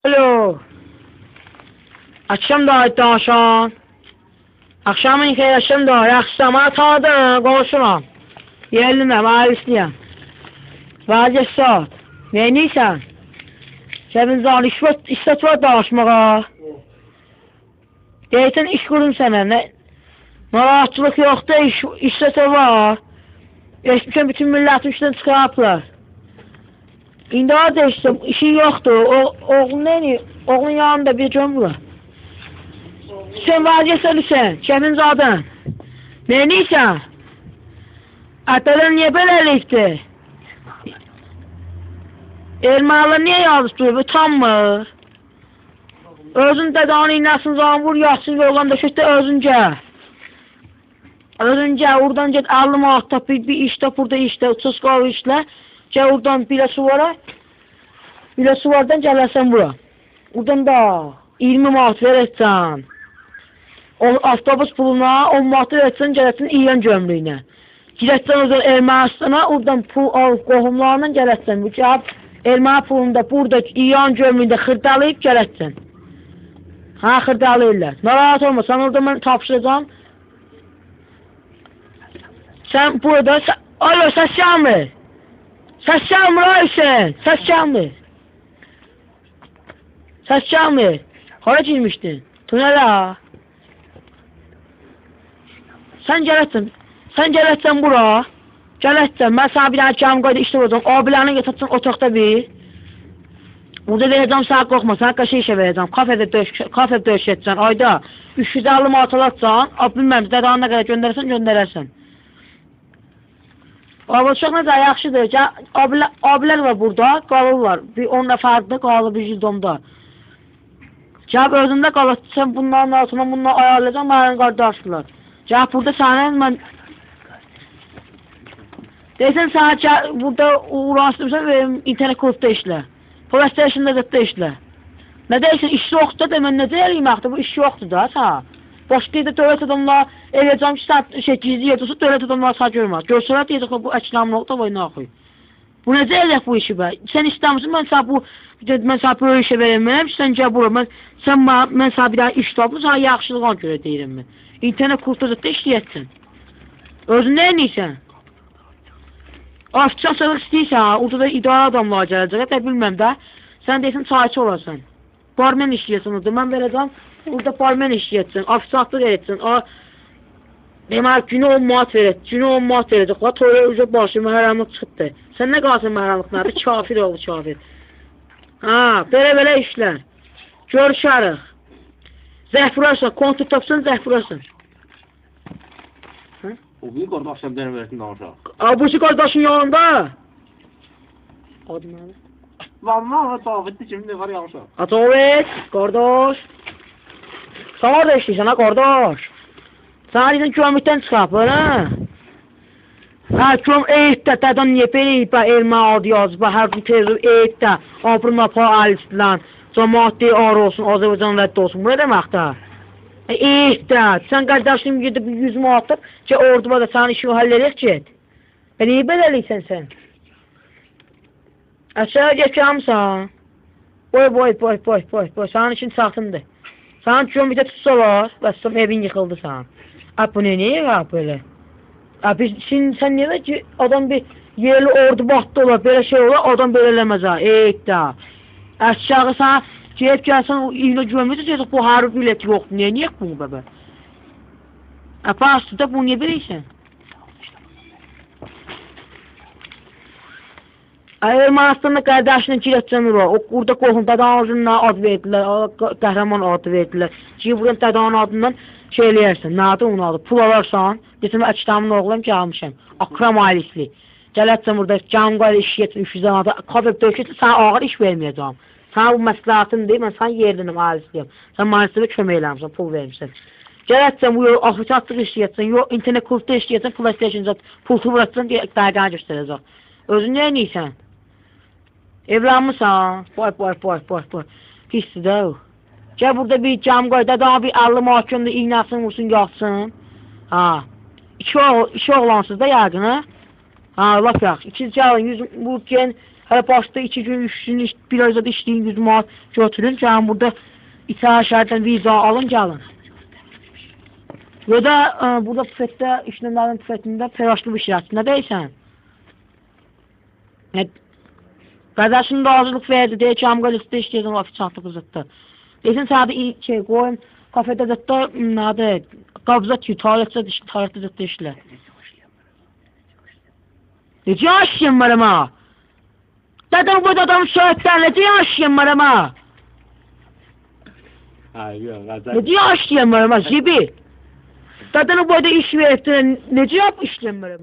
Alo. Akşam da danışan. Akşamın xeyir, akşam da. Yaxşıma tanıdım, konuşuram. Yerliməm, ailesiyəm. Vaziyet saat. Neyniysən? Sənin zan işlət var danışmağa. Deysən iş qurum sənə. Narahatçılıq yoxdur, işlət var. Eşmişəm bütün millətin işdən çıxartlar. İndi orada işte işin yoxdur. Oğlun neyini? Oğlun yanında bir cömrü. Sen vaziyet ölüsən. Kəmin zadın. Neyniysən? Atalar niye belə eləyibdir? Erməniler niye yazıb? Utanmır. Özün dədanı inəsin, zaman vur, yatsın, yoldan döşəkdə özün gəl. Özün gəl, oradan get 50 manat tap, bir iş tap, burada işlə, uçuz qalı işlə. Gəl oradan bilə su var. Bilə su vardan gələrsən bura. Oradan da 20 manat verəcəksən. Avtobus puluna 10 manat verəcəksən, gələrsən İran gömrüyünə. Girəcəksən özün Ermənistana, oradan pul al, qohumlarla gələrsən. Bu cavab Erməni pulunda burada İran gömrüyündə xırdalayıb gələrsən. Ha, xırdalayırlar. Narahat olma, sen orada mən tapşıracağım. Sen burada, alo, səs gəlmir. Səs gəlmir, Ayşen, səs gəlmir. Səs gəlmir. Hara girmişdin? Tunela. Sen gələtsən bura. Gələtsən, mən sana bir dənə kəmin qayda işlə olacağım. Abilərini getirəcəm otaqda bir. Burada verəcəm, sana qorxma, sana qaşı işə verəcəm. Kafede döyüşəcəksən, ayda 350 manat alacaqsan, bilməm, dədanına qədər göndərərsən. Abi çox necə yaxşıdır. Abilər var burada, qalırlar. Bir 10 nəfərdə qalır bir jidomda. Cəb özündə qalır, sən bunların altına bunları ayarlayacaq, mənim qardaşlar. Cəb burada sənin, mən... Deysən, sənə burada uğraşdırırsan, verim internet klubda işlə. PlayStation'da da işlə. Nə deyirsən, iş yoxdur da, mən necə eləyim axı, bu iş yoxdur da, sağ. Başqa da dövlət adamlar eləyəcəm ki, sən gizli yerdəsə, dövlət adamlar sağ görmez. Görsələr deyəcəklər, bu əkinamlıqda var, nə axı. Bu necə eləyək bu işi bə? Sən istəmirsən, mən sənə böyle işə verəməyəm ki, sən gəl bura, mən sənə bir daha iş tapım, sənə yaxşılığına görə deyirəm mən. İnternet kursda da işləyətsən. Özün nə eləyirsən? Afçaq sənə istəyirsən, orada da idarə adamlar gələcək, də bilməm də, sən deyirsən çayçı olasan. Barmen işləyəsən orada, mən verəcəm, orada barmen işləyətsən, afisaqlıq edəcəksən, demək, günü 10 manat verəcək, toya üzə başı məhərəmlik çıxdı. Sən nə qalsın məhərəmlik nədir? Kafir oldu, kafir. Ha, belə işlər. Görüşərik. Zəhfurarsan, kontur tapsan, zəhfurarsan. O bir qardaşım dənə versin danışaq. Bu iki qardaşın yanında. Adı nədir? Valla, David'di şimdi var yanışaq. David, qardaş. Sən orada işləyirsən, ha, qardaş. Sən deyirsən, kömükdən çıxab, öyle? Ha, eytdə, dədən niyə beləyib, elmə adı yazıb, hər gün tezib, eytdə, abrına paalistilən, cəmaat deyil, ağır olsun, Azərbaycan rədd olsun, bu nə deməkdir? Eytdə, sən qardaşım gidib 100 manatdır ki, orduba da sənin işini həll edək get. Niyə beləliysən sən? Aşağı geçəmsən. Boy, sənin işin çatındır. Sənin üçün bir də tutsalar, bəs evin yıxıldı sənin. Bu nə ya böyle? Sən niyə ki, adam bir yerli ordu baxdı olar, belə şey olar, adam belə eləməz ha, eytdə. Aşağı sən gelip gelsen iğne güvenmeyecek dedik bu harbi bilet yoktu. Niye bunu bebe? Aslında bunu niye bilirsin? Ermənistan'da kardeşinin kirətçəni var. Orada qohum dadanın ad verdilər, qəhrəman adı verdilər. Ki buradan dadanın adından şey eləyərsən, nədir onun adı? Pul alarsan, desəm əkitamın oğlum gəlmişəm. Akram ailesli. Gələtsən burada cam qayda iş yetin 300 adı. Kabib dökətlə sana ağır iş verməyəcəm. Sana bu məsləhətin deyil, mən sana yerinim, ailesliyim. Sən maalesef kömək eləmişsən, pul vermişsən. Gələtsən, bu afitatlıq işləyətsən, internet kursda işləyətsən, PlayStation'da pultu vurətsən, dəqiqəni göstərəcək. Özün nə eləyirsən? Evlənmirsən? Boy. Pisdir də o. Gəl burada bir cam qayda, daha bir 50 mahkumda iğnəsini vursun, yatsın. Ha. İki oğlansız da yəqin, ha? Ha, laf yaxşı. İkiz gəlin, bu gen Hələ başda 2 gün, 3 gün, bir ayda da işləyin 100 manat götürün. Gəlin burada İçəri şəhərdən viza alın, gəlin. Ya da burada bufetdə, işləmələrin bufetində peyraşlı bir şirətçi. Nə deyirsən? Qardaşın da hazırlıq verdi, deyir ki, Amqalisdə işləyəcəm, ofis çatdı qızıqdı. Deyirsən, sənədə qoyun, kafedə zətdə, nədir, qabza ki, tualetdə işlə. Necə yaşayın mənəmə? Dədən bu adamın söhbətlər, necə yaşayın mənəmə? Necə yaşayın mənəmə, zibil? Dədən bu iş verdi, necə yap işləyən mənəmə?